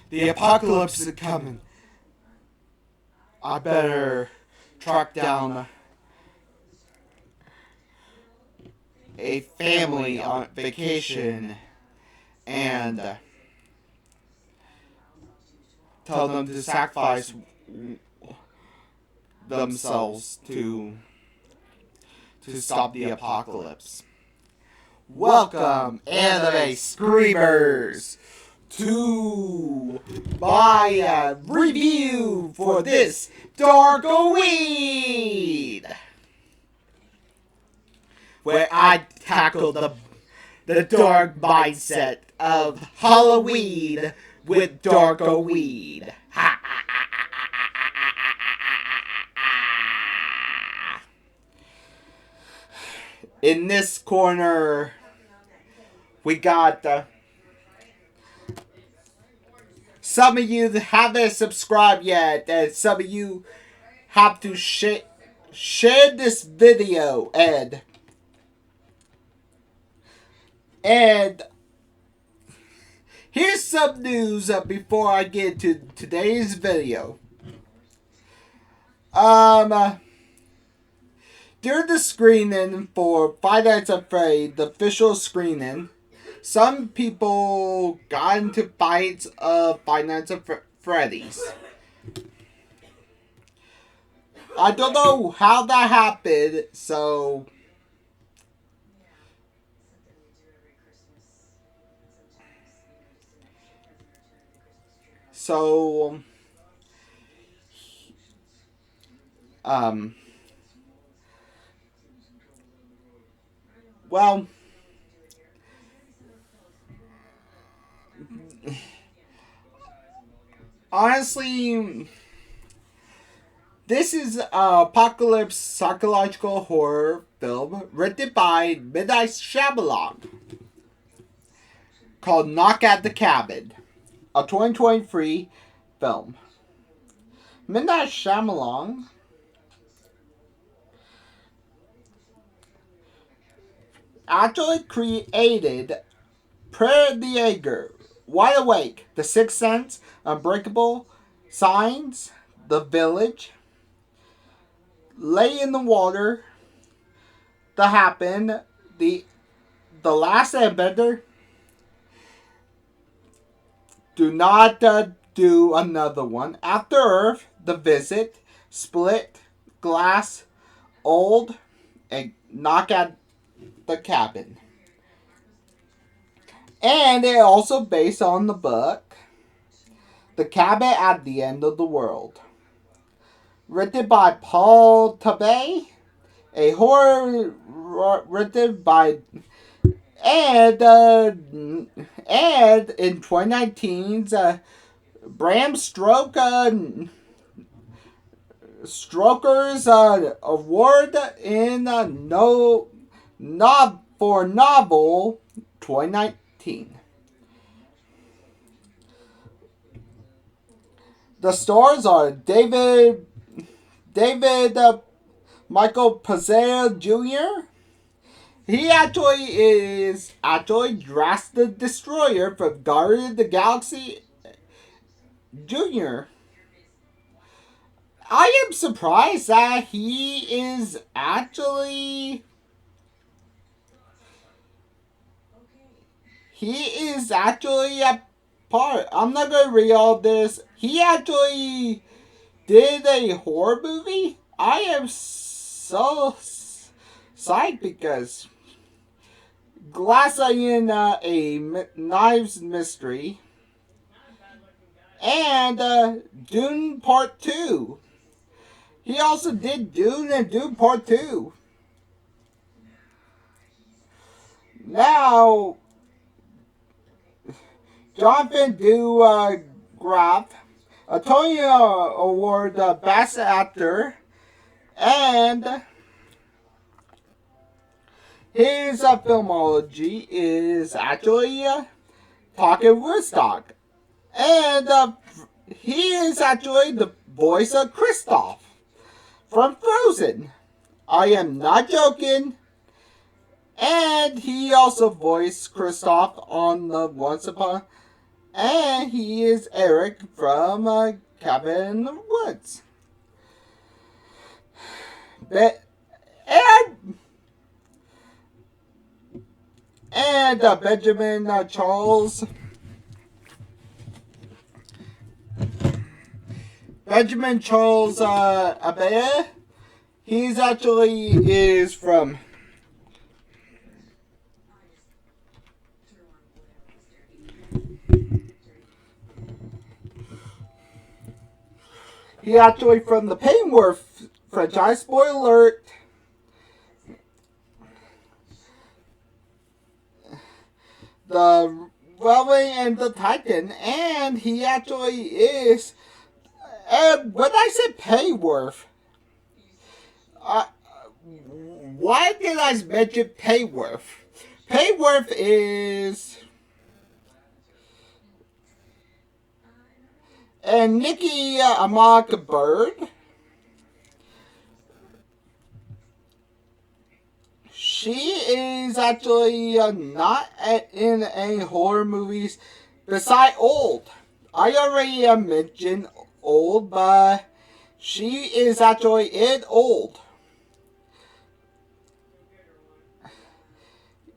The apocalypse is coming. I better track down a family on vacation and tell them to sacrifice themselves to stop the apocalypse. Welcome, anime screamers, to my review for this Dark Weed, where I tackle the dark mindset of Halloween with Dark Weed. In this corner, we got some of you that haven't subscribed yet, and some of you have to share this video, and here's some news before I get into today's video. During the screening for Five Nights at Freddy's, the official screening, some people got into fights of Five Nights at Freddy's. I don't know how that happened, so well, honestly, this is an apocalypse psychological horror film written by Midnight Shyamalan called Knock at the Cabin, a 2023 film. Midnight Shyamalan actually created Prayer the Jaeger, Wide Awake, The Sixth Sense, Unbreakable, Signs, The Village, Lay in the Water, The Happen, The Last Airbender, Do Not Do Another One, After Earth, The Visit, Split, Glass, Old, and Knock at the Cabin. And it also based on the book The Cabin at the End of the World, written by Paul Tabay, a horror written by and in 2019's Bram Stoker's award in for novel 2019. The stars are David Michael Pazera Jr. He is Drax the Destroyer from Guardians of the Galaxy Jr. I am surprised that he is actually a part. I'm not going to read all this. He actually did a horror movie. I am so psyched because Glass Onion, a Knives Mystery, and Dune Part 2. He also did Dune and Dune Part 2. Now, Jonathan Graff, a Tony Award Best Actor, and his filmology is actually Talking Woodstock. And he is actually the voice of Kristoff from Frozen. I am not joking. And he also voiced Kristoff on the Once Upon And he is Eric from Cabin in the Woods. And Benjamin Charles. Benjamin Charles Abea. He's actually is from. He actually from the Pennyworth franchise. Spoiler alert. The Railway and the Titan, and he actually is. And when I said Pennyworth, why did I mention Pennyworth? Pennyworth is. And Nikki Amok Bird. She is actually not in any horror movies beside Old. I already mentioned Old, but she is actually in Old.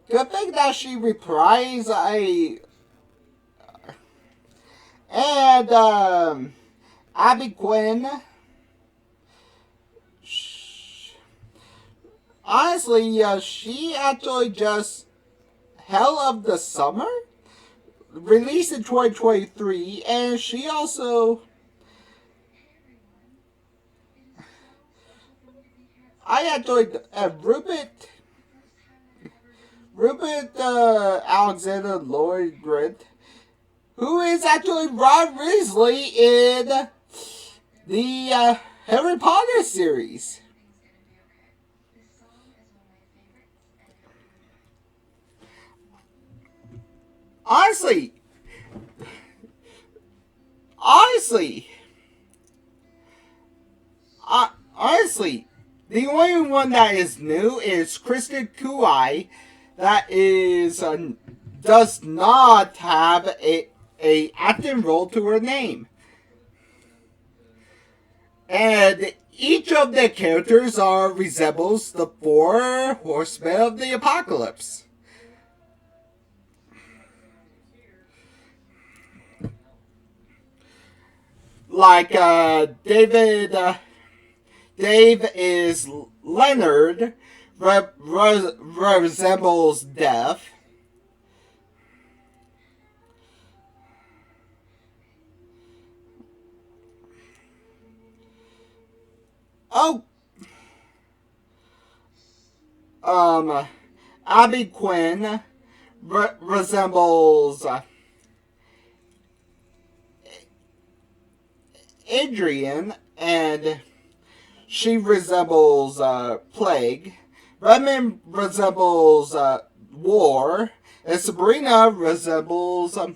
Good thing that she reprised a. And Abby Quinn. Honestly, she actually just Hell of the Summer released in 2023, and she also. I actually Rupert Alexander Lloyd Grint, who is actually Ron Weasley in the Harry Potter series. Honestly, the only one that is new is Kristen Kui, that is does not have a acting role to her name, and each of the characters resembles the four horsemen of the apocalypse. Like Dave is Leonard, resembles Death. Oh, Abby Quinn resembles Adrian, and she resembles Plague. Redmond resembles War, and Sabrina resembles the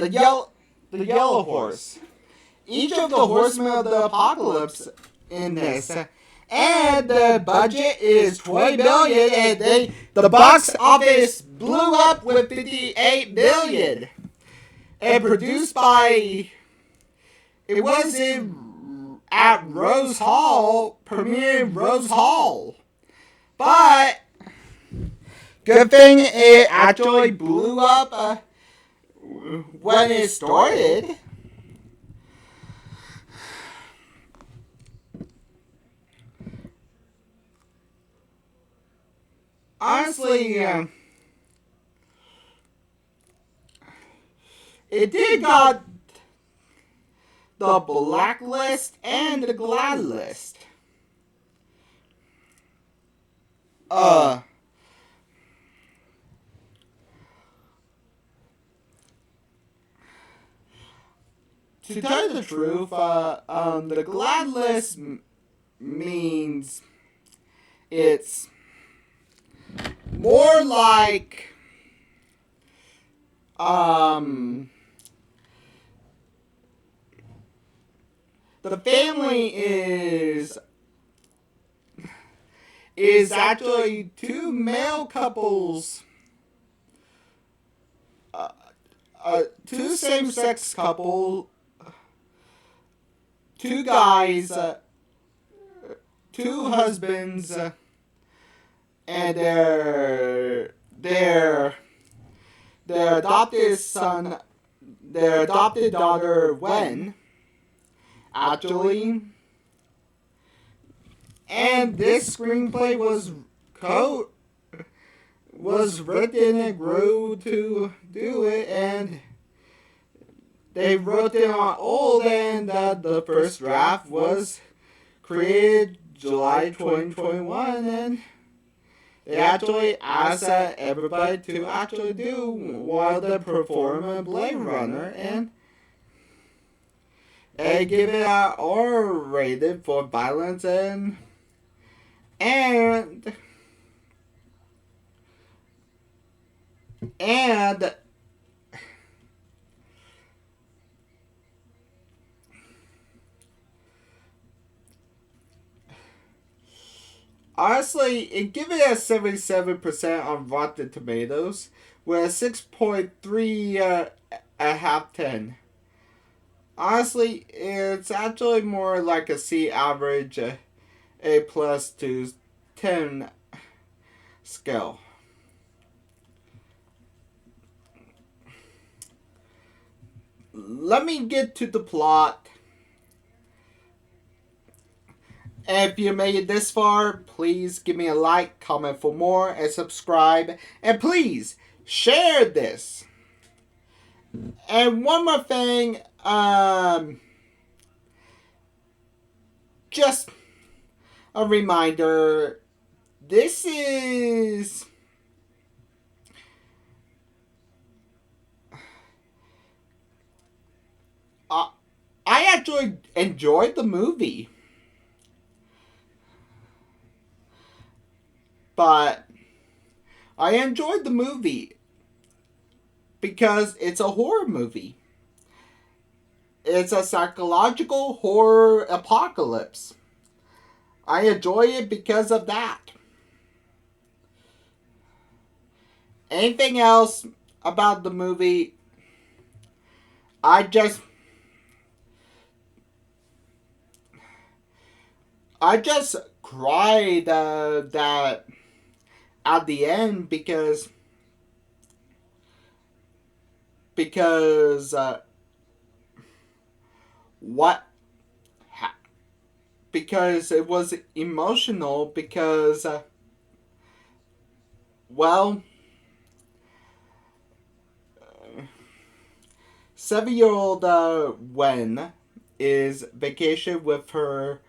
yellow horse. Each of the horsemen of the apocalypse in this. And the budget is $20 million, and the box office blew up with $58 million. And produced by. It was at Rose Hall, premiered Rose Hall. But good thing it actually blew up when it started. Honestly, it did got the blacklist and the glad list. To tell you the truth, the glad list means it's more like the family is actually two male couples, two same-sex couple, two guys, two husbands, and their adopted son, their adopted daughter Wen, actually. And this screenplay was written and grew to do it, and they wrote it on hold, and the first draft was created July 2021, and they actually asked everybody to actually do while they perform a Blade Runner, and they give it an R rated for violence and honestly, it give it a 77% on Rotten Tomatoes, with a 6.3 a half 10. Honestly, it's actually more like a C average, A plus to 10 scale. Let me get to the plot. If you made it this far, please give me a like, comment for more, and subscribe. And please, share this. And one more thing, just a reminder, this is... I actually enjoyed the movie. But I enjoyed the movie because it's a horror movie. It's a psychological horror apocalypse. I enjoy it because of that. Anything else about the movie, I just cried that at the end because because it was emotional because well, 7-year-old Wen is vacation with her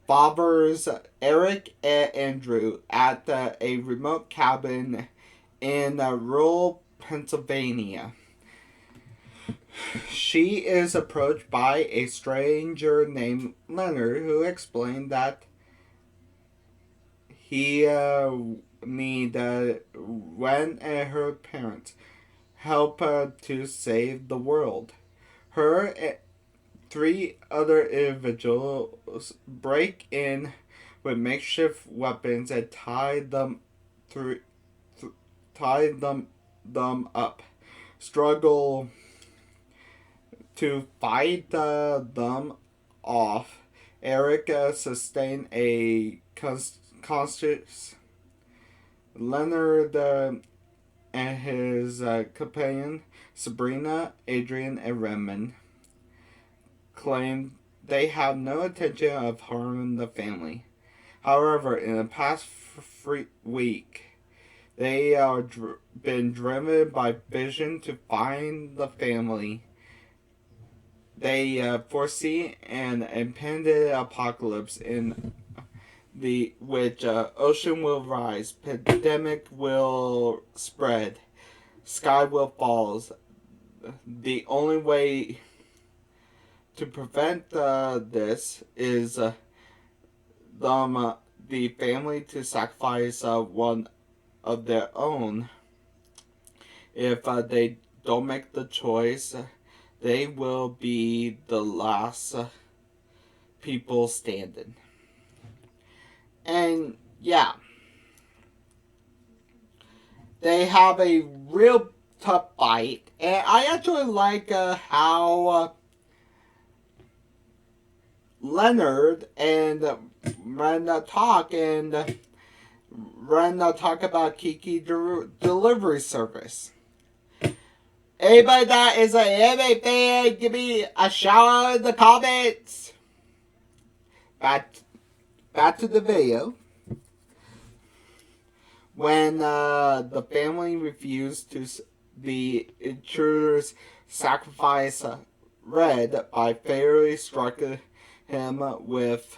fathers Eric and Andrew at a remote cabin in rural Pennsylvania. She is approached by a stranger named Leonard, who explained that he need Wen and her parents help to save the world. Her 3 other individuals break in with makeshift weapons and tie them up. Struggle to fight them off. Eric sustained a conscious. Leonard and his companion Sabrina, Adrian, and Redmond claim they have no intention of harming the family. However, in the past week, they are been driven by vision to find the family. They foresee an impending apocalypse in which ocean will rise, pandemic will spread, sky will fall. The only way to prevent this is the family to sacrifice one of their own. If they don't make the choice, they will be the last people standing. And yeah, they have a real tough fight, and I actually like how Leonard and Brenda talk, and Brenda talk about Kiki delivery service. Anybody that is an anime fan, give me a shout out in the comments. Back to the video. When the family refused to the intruder's sacrifice, Red by fatally struck him with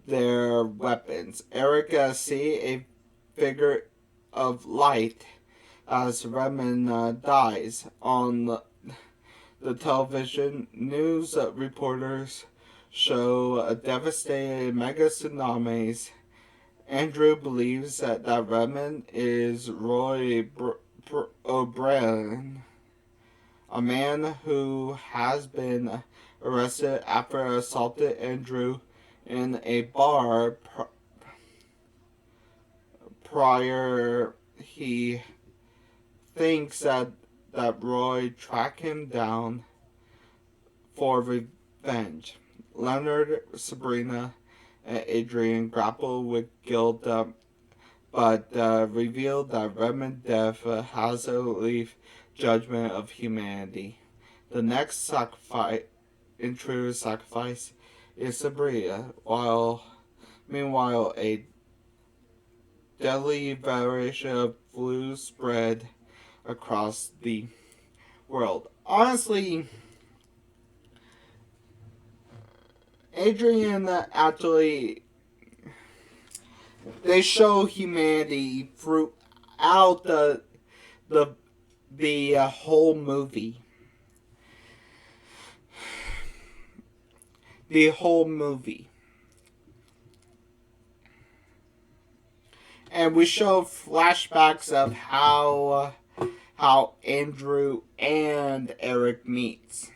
their weapons. Eric see a figure of light as Redmond dies. On the television, news reporters show a devastating mega tsunamis. Andrew believes that Redmond is Roy O'Brien, a man who has been arrested after assaulted Andrew in a bar prior. He thinks that Roy tracked him down for revenge. Leonard, Sabrina, and Adrian grapple with guilt, but reveal that Redmond's death has a relief judgment of humanity. The next intruder sacrifice is Sabrina, meanwhile a deadly variation of flu spread across the world. Honestly, Adrian actually, they show humanity throughout the whole movie. The whole movie. And we show flashbacks of how Andrew and Eric meets.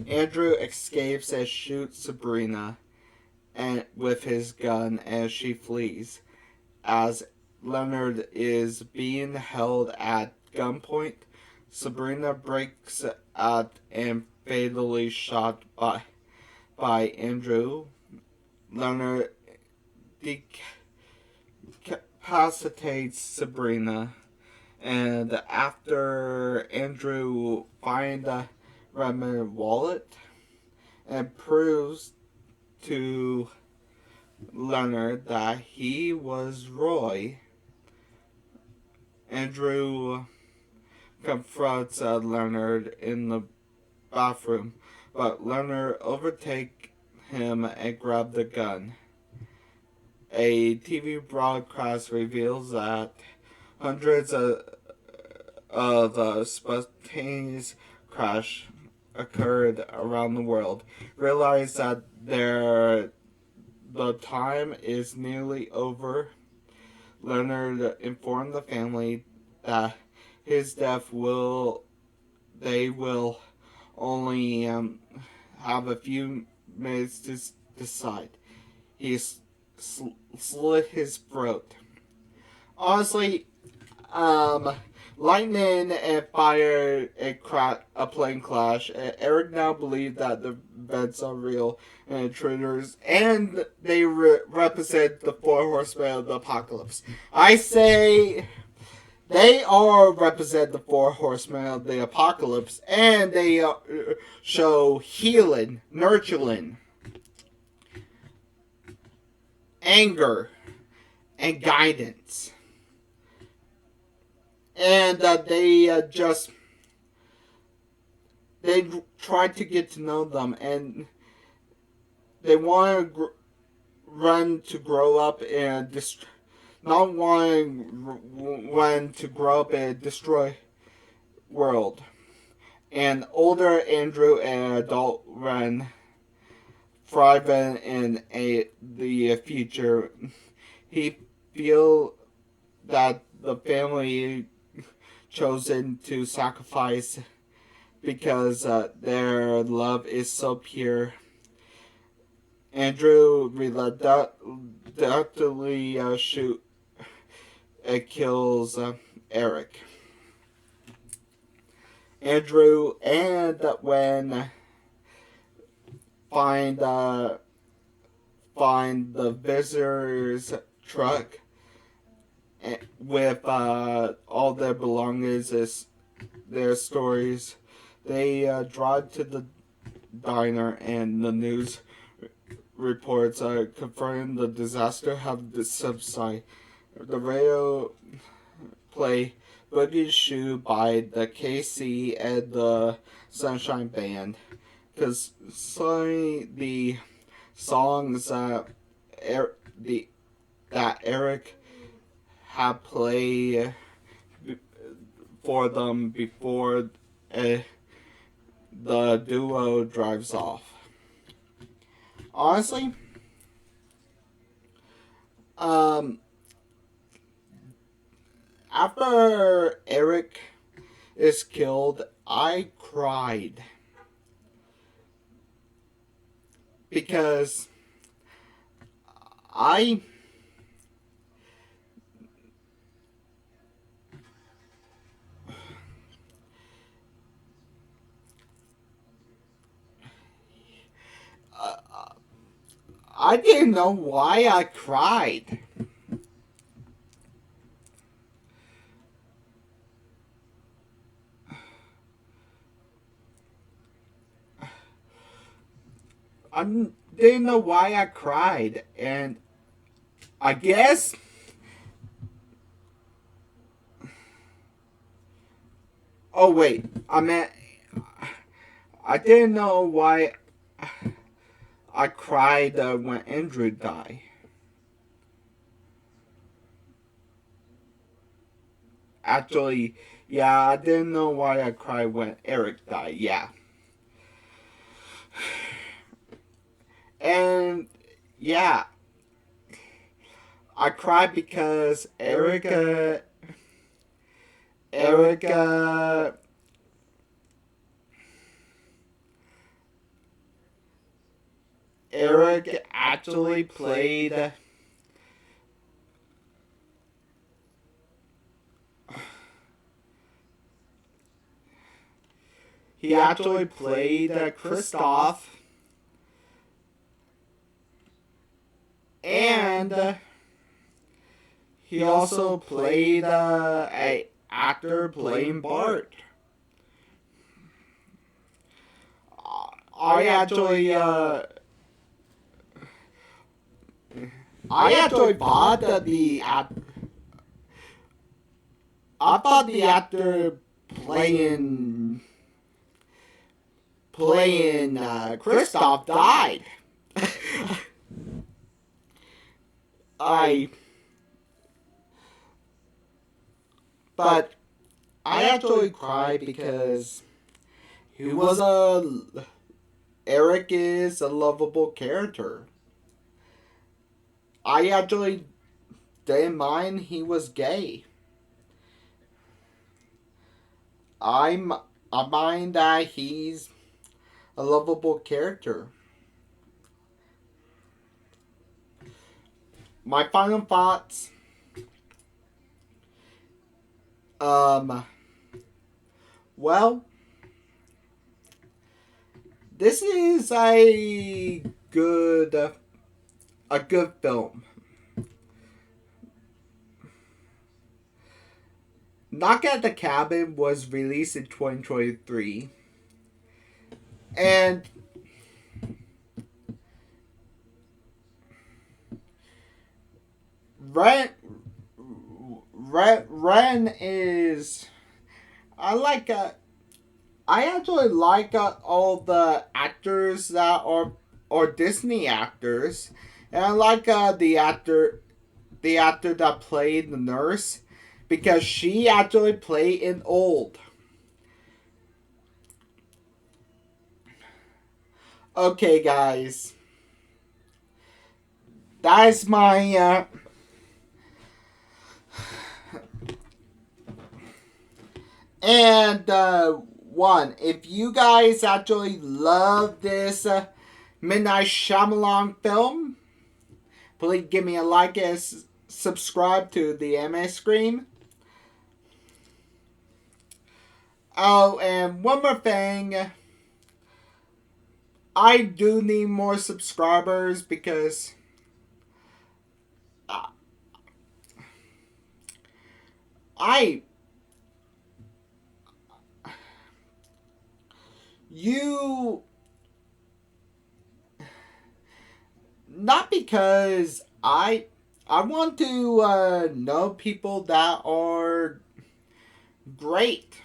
Andrew escapes and shoots Sabrina with his gun as she flees. As Leonard is being held at gunpoint, Sabrina breaks out and fatally shot by Andrew. Leonard decapitates Sabrina, and after Andrew finds Redmond's wallet and proves to Leonard that he was Roy, Andrew confronts Leonard in the bathroom, but Leonard overtakes him and grabs the gun. A TV broadcast reveals that hundreds of spontaneous crashes occurred around the world. Realize that the time is nearly over. Leonard informed the family that his death they will only have a few minutes to decide. He slit his throat. Honestly, lightning and fire a plane crash. Eric now believes that the events are real and intruders, and they represent the four horsemen of the apocalypse. I say they all represent the four horsemen of the apocalypse, and they show healing, nurturing, anger, and guidance. And they try to get to know them, and they want to to grow up and not want to grow up and destroy world. And older Andrew and adult Ren thriving in the future. He feel that the family chosen to sacrifice because their love is so pure. Andrew reluctantly shoot it kills Eric. Andrew and when find find the visitor's truck with all their belongings, their stories. They drive to the diner, and the news reports confirm the disaster have subsided. The radio play Boogie's Shoe by the KC and the Sunshine Band. Because the songs that Eric had played for them before the duo drives off. Honestly, after Eric is killed, I cried. Because I didn't know why I cried. I didn't know why I cried, and I guess oh wait, I meant I didn't know why I cried when Andrew died. Actually, yeah, I didn't know why I cried when Eric died. Yeah. And yeah, I cried because Erica Eric actually played Kristoff, and he also played a actor playing Bart. I actually bought I thought the actor playing Kristoff died. But I actually cried because Eric is a lovable character. I actually didn't mind he was gay. I mind that he's a lovable character. My final thoughts. Well, this is a good film. Knock at the Cabin was released in 2023. And Ren is I actually like all the actors that are Disney actors, and I like the actor that played the nurse, because she actually played in Old. Okay, guys, that is my and one. If you guys actually love this Midnight Shyamalan film, please give me a like subscribe to the MA Scream. Oh, and one more thing. I do need more subscribers because I you not because I want to know people that are great,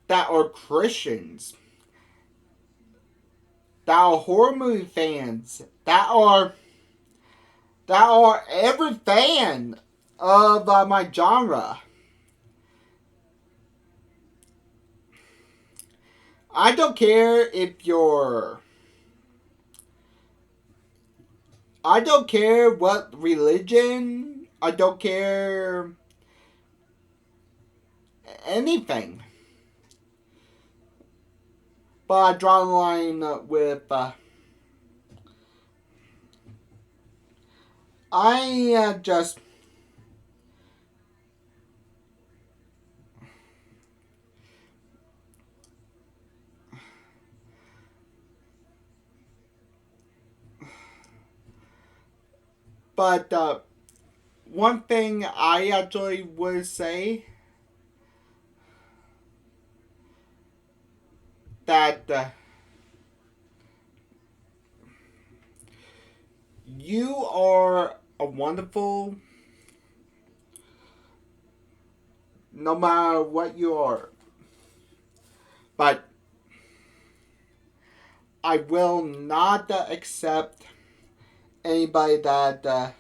that are Christians, that are horror movie fans, that are every fan of my genre. I don't care if you're. I don't care what religion. I don't care anything. But I draw the line with. I just. But one thing I actually would say that you are a wonderful, no matter what you are. But I will not accept anybody that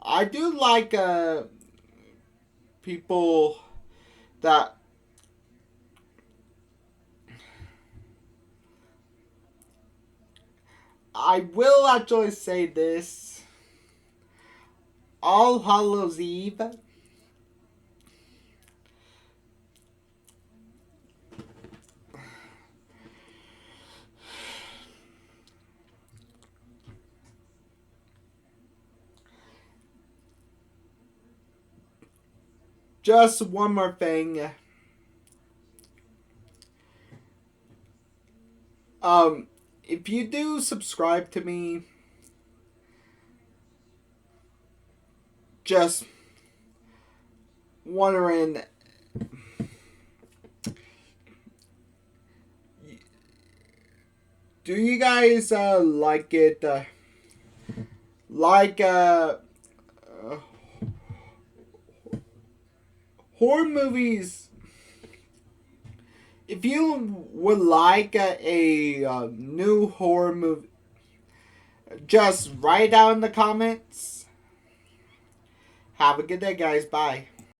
I do like people that I will actually say this. All Hallows Eve. Just one more thing. If you do subscribe to me, just wondering, do you guys like it? Like horror movies? If you would like a new horror movie, just write down in the comments. Have a good day, guys. Bye.